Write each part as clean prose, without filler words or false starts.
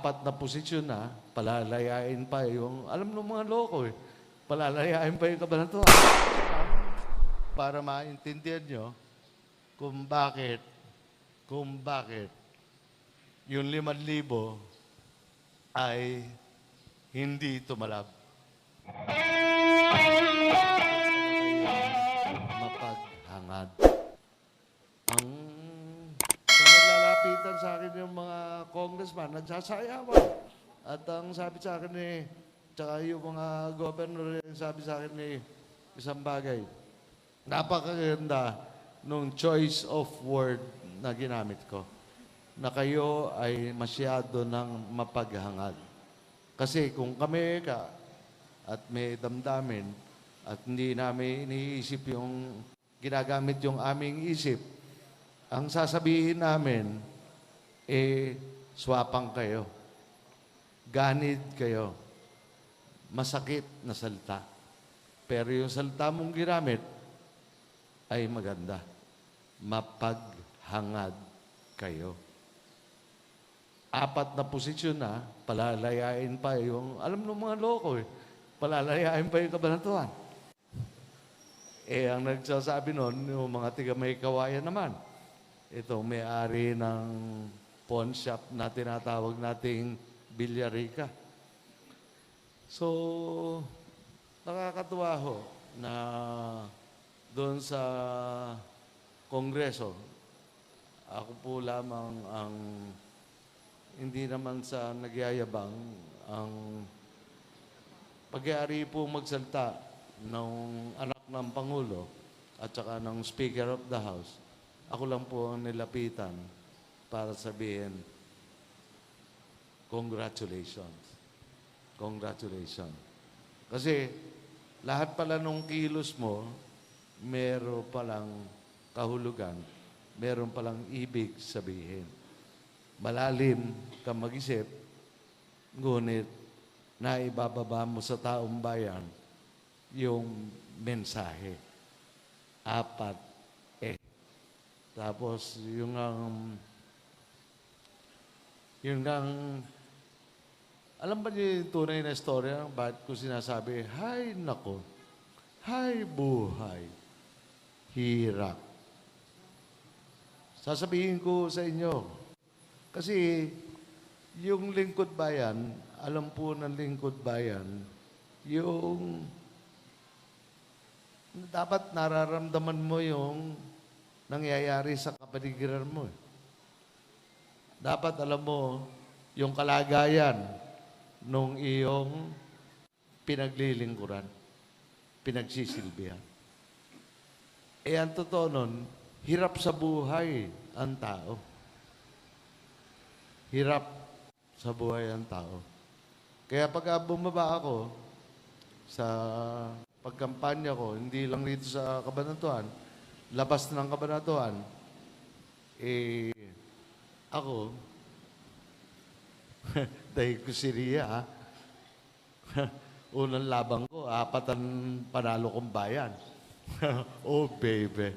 apat na posisyon na, palalayain pa yung, alam ng mga loko eh, palalayain pa yung kabanatuan. Para maintindihan nyo kung bakit yung 5,000 ay hindi tumalab. Mapaghangad. Ang naglalapitan sa akin yung mga congressman, nagsasayawan. At ang sabi sa akin tsaka yung mga governor, sabi sa akin isang bagay. Napakaganda nung choice of word na ginamit ko. Na kayo ay masyado ng mapaghangad. Kasi kung kami at may damdamin at hindi namin iniisip yung ginagamit yung aming isip, ang sasabihin namin, swapang kayo. Ganid kayo. Masakit na salita. Pero yung salita mong ginamit ay maganda. Mapaghangad kayo. Apat na posisyon na, palalayain pa yung, alam ng mga loko eh, palalayain pa yung kabanatuan. Ang nagsasabi nun, yung mga tiga may kawayan naman. Ito, may-ari ng pawn shop na tinatawag nating Villarica. So, nakakatuwa ho na doon sa Kongreso, ako po lamang ang hindi naman sa nagyayabang ang pag-aari po magsalta ng anak ng Pangulo at saka ng Speaker of the House. Ako lang po ang nilapitan para sabihin, congratulations. Congratulations. Kasi lahat pala nung kilos mo, meron palang kahulugan, meron palang ibig sabihin. Malalim ka mag-isip, ngunit naibababa mo sa taong bayan yung mensahe. 4 Tapos, yung alam ba niyo yung tunay na istorya? Bakit ko sinasabi, hay nako, hay buhay, hirap. Sasabihin ko sa inyo, kasi yung lingkod bayan, alam po ng lingkod bayan, yung dapat nararamdaman mo yung nangyayari sa kapaligiran mo. Dapat alam mo yung kalagayan nung iyong pinaglilingkuran, pinagsisilbihan. Ang totoo nun, hirap sa buhay ang tao. Hirap sa buhay ang tao. Kaya pag bumaba ako sa pagkampanya ko, hindi lang dito sa Cabanatuan, labas ng Cabanatuan, ako, dahil ko si Ria, unang labang ko, 4 ang panalo kong bayan. Oh, baby.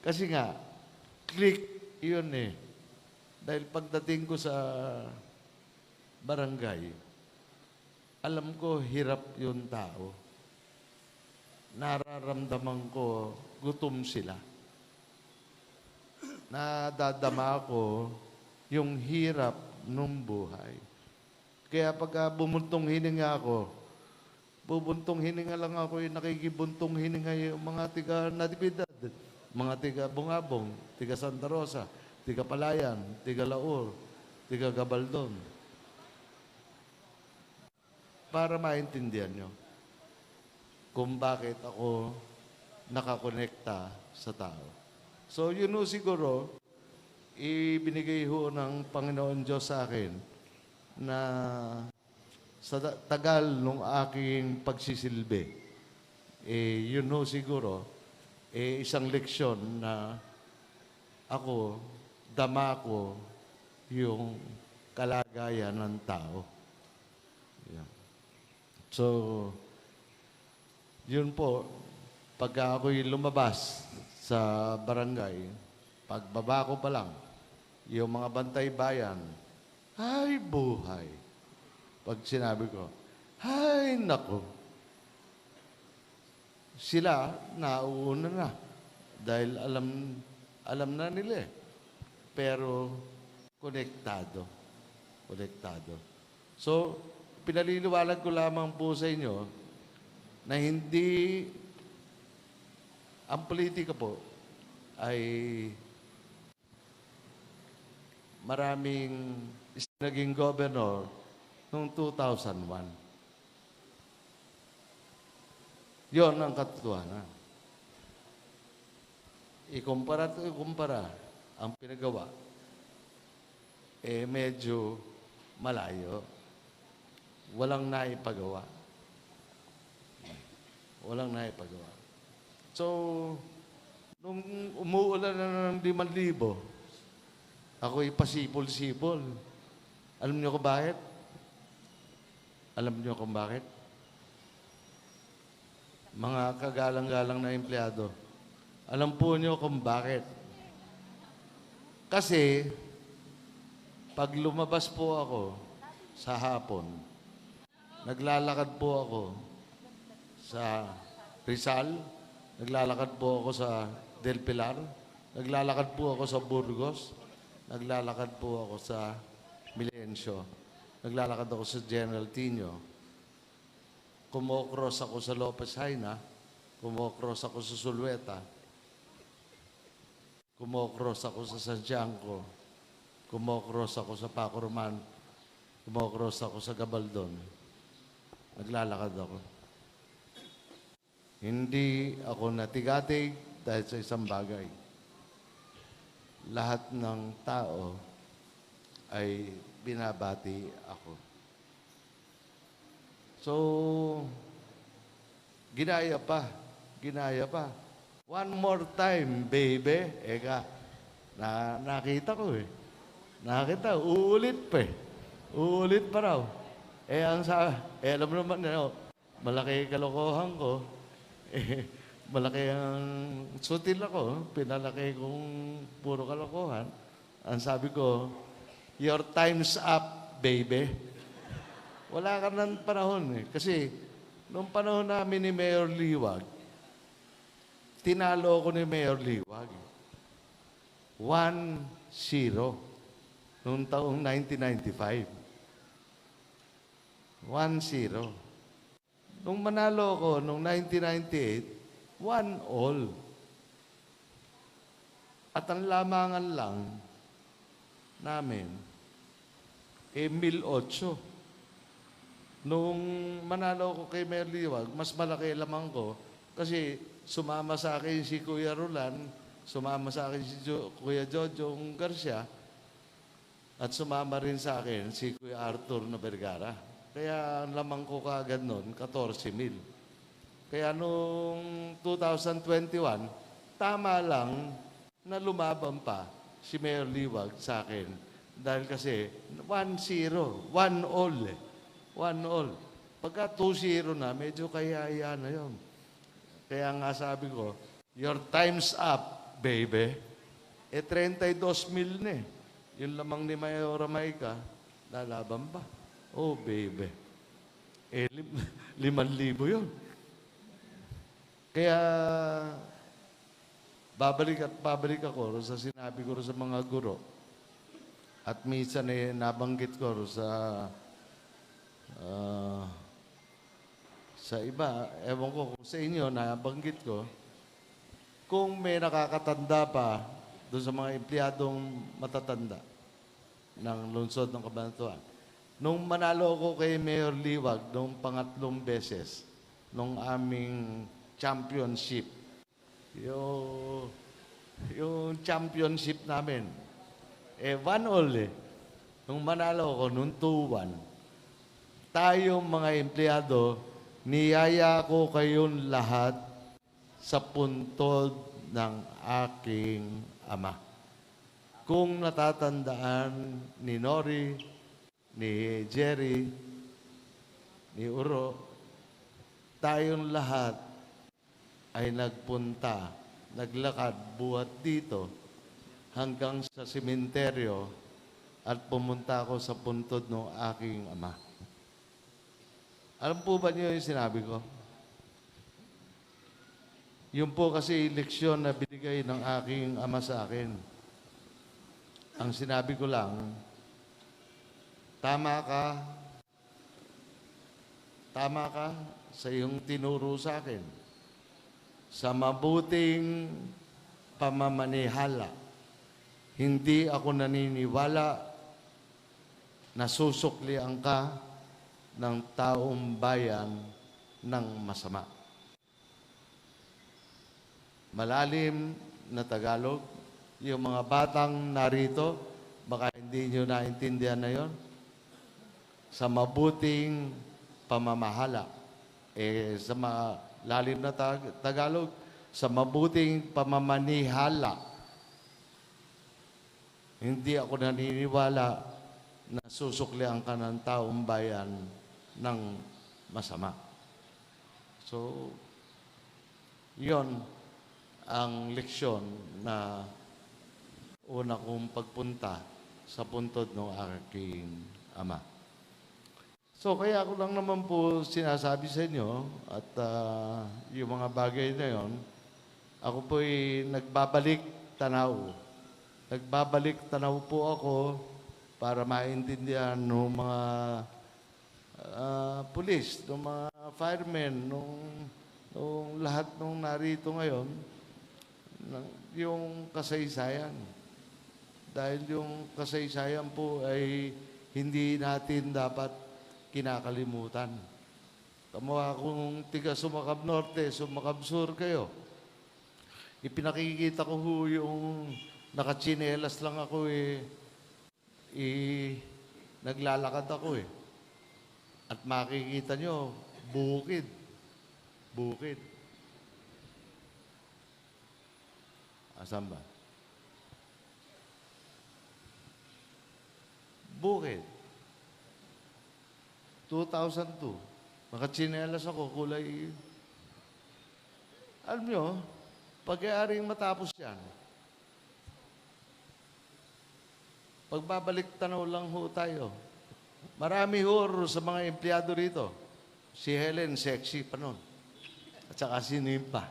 Kasi nga, click yun eh. Dahil pagdating ko sa barangay, alam ko hirap yung tao. Nararamdaman ko gutom sila. Nadadama ko yung hirap ng buhay. Kaya pag bumuntong hininga ako, bubuntong hininga lang ako yung nakikibuntong hininga yung mga tiga Natividad, mga tiga Bungabong, tiga Santa Rosa, tiga Palayan, tiga Laur, tiga Gabaldon. Para maintindihan nyo kung bakit ako nakakonekta sa tao. So yun ho siguro, ibinigay ho ng Panginoon Diyos sa akin na sa tagal ng aking pagsisilbi, yun ho siguro, isang leksyon na ako, dama ko yung kalagayan ng tao. Yeah. So, yun po, pagka ako'y lumabas sa barangay, pagbaba ko pa lang, yung mga bantay bayan, ay buhay. Pag sinabi ko, ay nako, sila nauuna na dahil alam na nila eh. Pero konektado. Konektado. So, pinaliliwanag ko lamang po sa inyo na hindi ang politika po ay maraming naging governor noong 2001. Yon ang katotohanan. Ikumpara ang pinagawa, medyo malayo. Walang naipagawa. Walang naipagawa. So, nung umuulan na ng 5,000, ako'y pasipol-sipol. Alam niyo kung bakit? Alam niyo kung bakit? Mga kagalang-galang na empleyado, alam po niyo kung bakit? Kasi, pag lumabas po ako sa hapon, naglalakad po ako sa Rizal, naglalakad po ako sa Del Pilar, naglalakad po ako sa Burgos, naglalakad po ako sa Milencio, naglalakad ako sa General Tino, kumokross ako sa Lopez Haina, kumokross ako sa Sulweta, kumokross ako sa San Gianco, kumokross ako sa Paco Roman, kumokross ako sa Gabaldon. Naglalakad ako. Hindi ako natigatig dahil sa isang bagay. Lahat ng tao ay binabati ako. So, ginaya pa. One more time, baby. Eka, nakita ko eh. Uulit pa eh. Uulit pa raw. Alam mo naman, malaki kalokohan ko. Malaki ang sutil ako. Pinalaki kong puro kalokohan. Ang sabi ko, your time's up, baby. Wala ka ng panahon eh. Kasi, nung panahon namin ni Mayor Liwag, tinalo ko ni Mayor Liwag. 1-0. Noong taong 1995. 1-0. Nung manalo ko, noong 1998, 1-1. At ang lamangan lang namin, 1,800. Nung manalo ko kay Mayor Liwag, mas malaki lamang ko kasi sumama sa akin si Kuya Roland, sumama sa akin si Kuya Jojong Garcia, at sumama rin sa akin si Kuya Arthur na Vergara. Kaya ang lamang ko kaagad noon, 14,000. Kaya nung 2021, tama lang na lumaban pa si Mayor Liwag sa akin. Dahil kasi 1-0, 1-all eh. 1-all. Pagka 2-0 na, medyo kaya na yun. Kaya nga sabi ko, your time's up, baby. 32,000 na eh. Yung lamang ni Mayor Jamaica, lalaban pa. Oh, baby. 5,000 yun. Kaya, babalik ako sa sinabi ko sa mga guro. At minsan nabanggit ko sa iba, ewan ko kung sa inyo, nabanggit ko, kung may nakakatanda pa doon sa mga empleyadong matatanda ng lungsod ng Cabanatuan. Nung manalo ko kay Mayor Liwag, nung pangatlong beses, nung aming championship, yung championship namin, 1-all eh. Nung manalo ko, nung 2-1, tayong mga empleyado, niyaya ko kayong lahat sa puntod ng aking ama. Kung natatandaan ni Nori, ni Jerry, ni Uro, tayong lahat ay nagpunta, naglakad buhat dito hanggang sa sementeryo at pumunta ako sa puntod ng aking ama. Alam po ba niyo yung sinabi ko? Yun po kasi leksyon na binigay ng aking ama sa akin. Ang sinabi ko lang, tama ka sa iyong tinuro sa akin. Sa mabuting pamamanihala, hindi ako naniniwala na susuklian ka ng taong bayan ng masama. Malalim na Tagalog, yung mga batang narito, baka hindi nyo naintindihan na yon. Sa mabuting pamamahala. Sa malalim na Tagalog, sa mabuting pamamanihala, hindi ako naniniwala na susuklian ka ng taong bayan ng masama. So, yon ang leksyon na una kong pagpunta sa puntod ng aking ama. So, kaya ako lang naman po sinasabi sa inyo at yung mga bagay na yon, ako po'y nagbabalik tanaw. Nagbabalik tanaw po ako para maintindihan ng mga pulis, ng mga firemen, nung lahat nung narito ngayon, yung kasaysayan. Dahil yung kasaysayan po ay hindi natin dapat kinakalimutan. Kamuha kung tiga Sumakab Norte, Sumakab Sur kayo, ipinakikita ko ho yung nakatsinelas lang ako naglalakad ako At makikita nyo, bukid. Bukid. Asan ba? Bukid. 2002. Nakatsinelas ako, kulay. Alam nyo, pag-aaring matapos yan, pagbabalik tanaw lang ho tayo. Marami ho sa mga empleyado rito. Si Helen, sexy pa nun. At saka si Nimpa.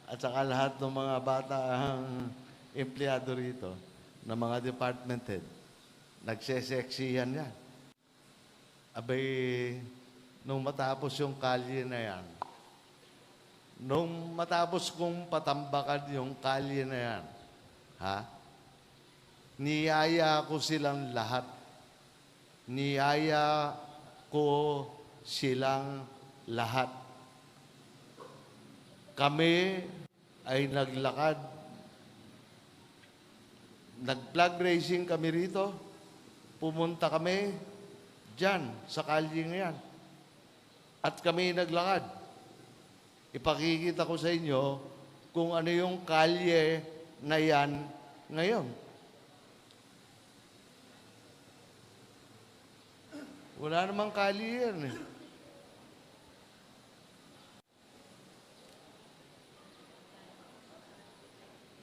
At saka lahat ng mga batang empleyado rito, ng mga department head, nagsesexihan yan. Abay, nung matapos yung kalye na yan, nung matapos kong patambakan yung kalye na yan, niyaya ko silang lahat. Niyaya ko silang lahat. Kami ay naglakad. Nag-flag racing kami rito. Pumunta kami dyan, sa kalyeng yan. At kami naglakad. Ipakikita ko sa inyo kung ano yung kalye na yan ngayon. Wala namang kalye yan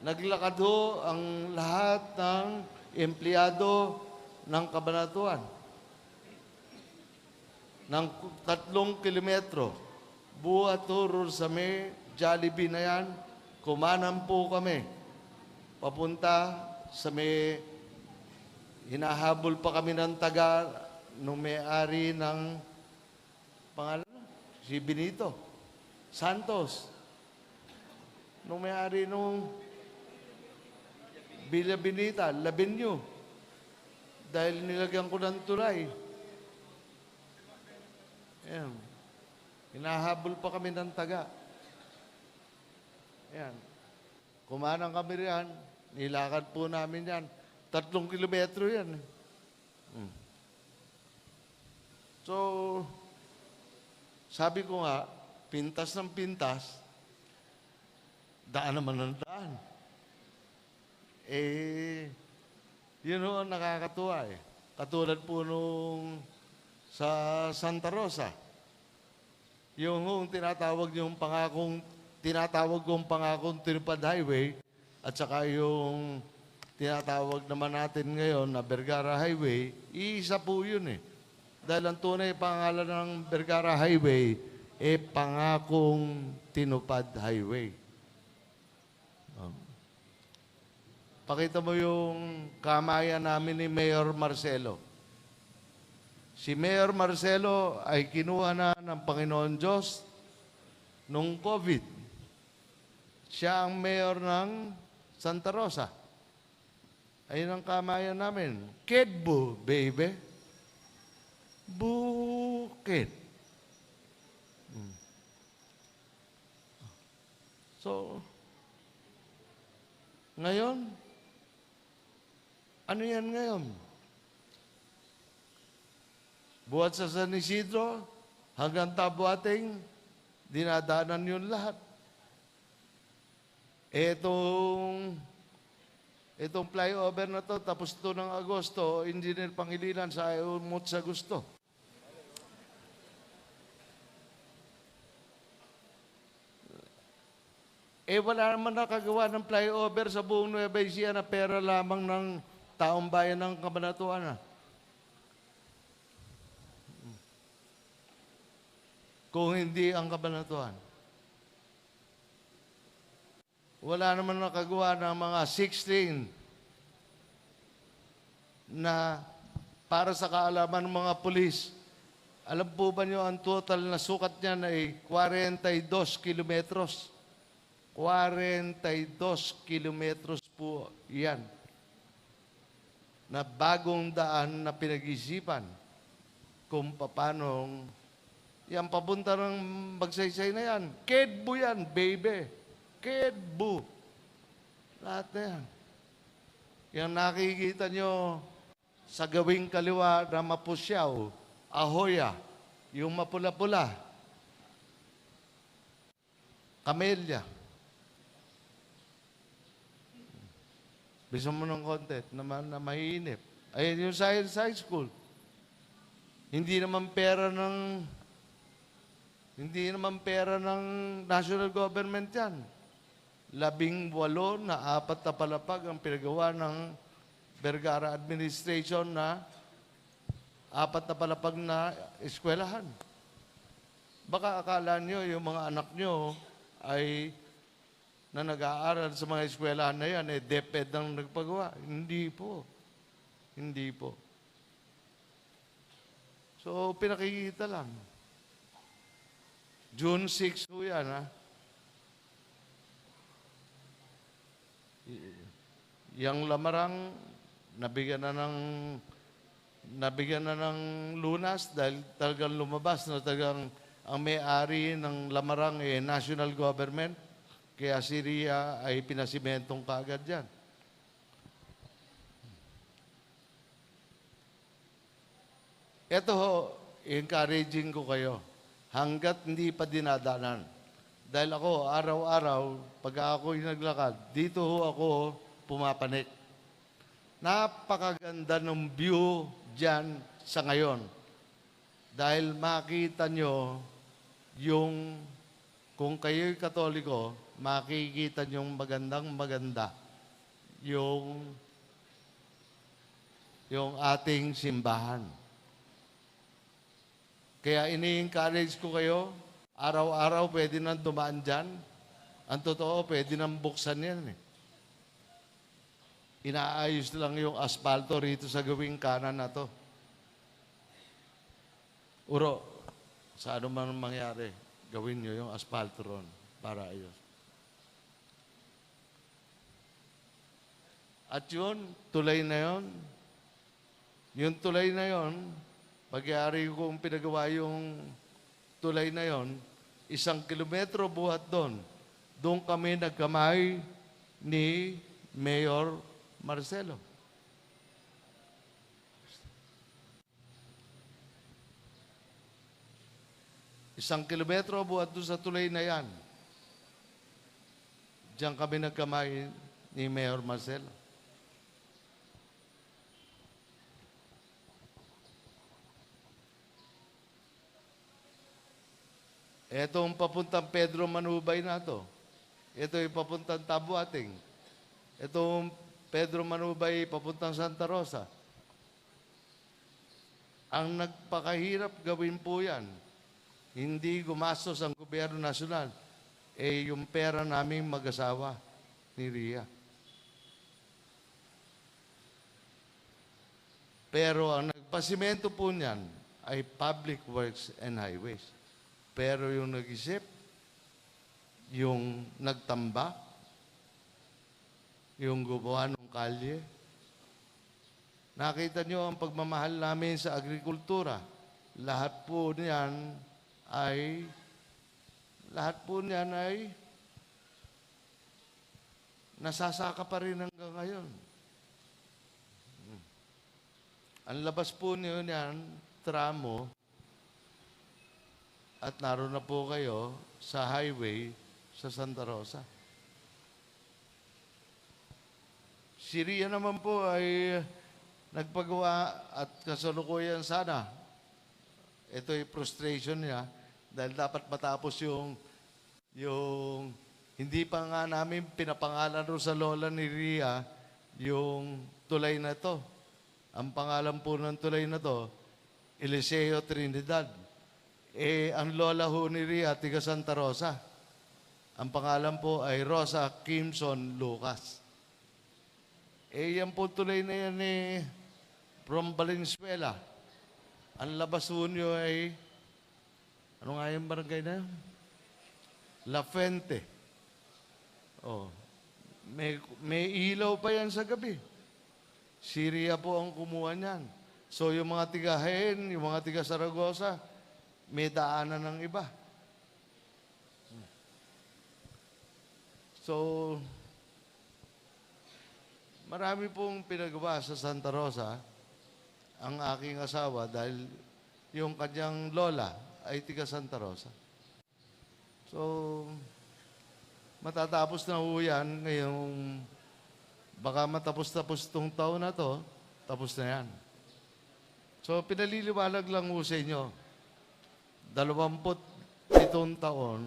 Naglakad ho ang lahat ng empleyado ng Kabanatuan. Ng 3 kilometro. Buhat ho sa may Jollibee na yan, kumanan po kami. Papunta sa may hinahabol pa kami ng taga nung may-ari ng pangalan, si Benito Santos. Nung may-ari nung Villa Benita, Labenyo. Dahil nilagyan ko ng tulay. Ayan. Hinahabol pa kami ng taga. Ayan. Kumanang kami riyan. Nilakad po namin yan. 3 kilometro yan. So, sabi ko nga, pintas ng pintas, daan naman ng daan. Yun ho ang nakakatuwa Katulad po nung sa Santa Rosa, yung tinatawag kong pangakong Tinupad Highway, at saka yung tinatawag naman natin ngayon na Vergara Highway, iisa po yun eh. Dahil ang tunay pangalan ng Vergara Highway, Pangakong Tinupad Highway. Pakita mo yung kamayan namin ni Mayor Marcelo. Si Mayor Marcelo ay kinuha na ng Panginoon Diyos nung COVID. Siya ang mayor ng Santa Rosa. Ayun ang kamayan namin. Kedbo, baby. Bukid. So, ngayon, ano yan ngayon? Buhat sa San Isidro, hanggang Tabuating, dinadaanan yun lahat. Itong flyover na to, tapos ito ng Agosto, Engineer Pangilinan sa umot sa gusto. Wala naman nakagawa ng flyover sa buong Nueva Ecija na pera lamang ng taong bayan ng Cabanatuan. Kung hindi ang Cabanatuan. Wala naman nakagawa ng mga 16 na para sa kaalaman ng mga pulis. Alam po ba niyo ang total na sukat niyan ay 42 kilometros. 42 kilometros po yan na bagong daan na pinag-isipan kung paano yan papunta ng Magsaysay na yan. Kedbo yan, baby. Kedbo. Lahat na yan. Yan nakikita nyo sa gawing kaliwa na Mapusyaw, Ahoya, yung mapula-pula, Camellia. Bisa mo ng konti na mahiinip. Ayun yung Science High School. Hindi naman pera ng national government yan. 18 na 4 na palapag ang pinagawa ng Vergara Administration na 4 na palapag na eskwelahan. Baka akala nyo yung mga anak nyo ay na nag-aaral sa mga eskwelahan na yan, DepEd ang nagpagawa. Hindi po. Hindi po. So, pinakikita lang. June 6 po yan, ha? Yang Lamarang, nabigyan na ng lunas dahil talagang lumabas na talagang ang may-ari ng Lamarang national government. Kaya Syria ay pinasimentong kaagad yan. Ito ho, encouraging ko kayo. Hanggat hindi pa dinadanan. Dahil ako, araw-araw, pag ako'y naglakad, dito ho ako pumapanik. Napakaganda ng view dyan sa ngayon. Dahil makita nyo yung, kung kayo'y Katoliko, makikita niyong magandang-maganda yung ating simbahan. Kaya ini-encourage ko kayo, araw-araw pwede nang dumaan dyan. Ang totoo, pwede nang buksan yan. Inaayos lang yung asfalto rito sa gawing kanan na to. Uro, sa ano man mangyari, gawin nyo yung asfalto ron para ayos. At yun, tulay na yun. Yung tulay na yun, pag-iari kong pinagawa yung tulay na yun, 1 kilometro buhat doon. Doon kami nagkamay ni Mayor Marcelo. Isang kilometro buhat doon sa tulay na yan. Diyan kami nagkamay ni Mayor Marcelo. Itong papuntang Pedro Manubay na to. Ito yung papuntang Tabuating. Itong Pedro Manubay papuntang Santa Rosa. Ang nagpakahirap gawin po yan, hindi gumastos ang gobyerno nasyonal, yung pera naming mag-asawa ni Ria. Pero ang nagpasimento po niyan ay Public Works and Highways. Pero yung nag-isip, yung nagtamba, yung gumawa ng kalye, nakita nyo ang pagmamahal namin sa agrikultura. Lahat po niyan ay nasasaka pa rin hanggang ngayon. Ang labas po niyo niyan, tramo, at naroon na po kayo sa highway sa Santa Rosa. Si Ria naman po ay nagpagawa at kasalukuyan sana. Ito ay frustration niya dahil dapat matapos yung hindi pa nga namin pinapangalan ro sa lola ni Ria yung tulay na to. Ang pangalan po ng tulay na to, Eliseo Trinidad. Ang lola ho ni Ria, tiga Santa Rosa. Ang pangalan po ay Rosa Kimson Lucas. Yan po tulay na yan from Valenzuela. Ang labas ho niyo ay, ano nga yung barangay na yun? La Fuente. May ilaw pa yan sa gabi. Syria po ang kumuha niyan. So yung mga tiga Jaén, yung mga tiga Saragosa, may daanan ng iba. So, marami pong pinagawa sa Santa Rosa ang aking asawa dahil yung kanyang lola ay tiga Santa Rosa. So, matatapos na ho yan ngayong baka matapos-tapos itong taon na to, tapos na yan. So, pinaliliwanag lang ho sa inyo, 27 taon,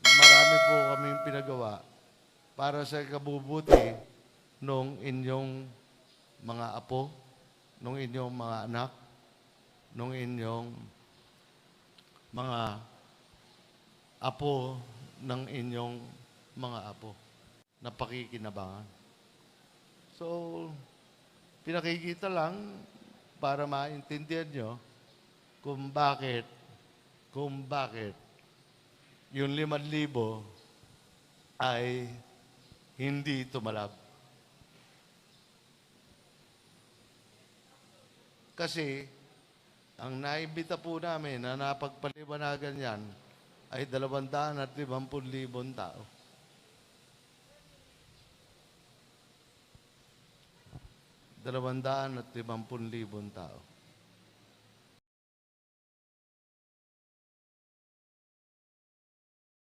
marami po kaming pinagawa para sa kabubuti nung inyong mga apo, nung inyong mga anak, nung inyong mga apo ng inyong mga apo na pakikinabangan. So, pinakikita lang para maintindihan nyo kung bakit yung 5,000 ay hindi tumalab. Kasi, ang naimbita po namin na napagpaliwanagan yan ay 250,000 tao. 250,000 tao.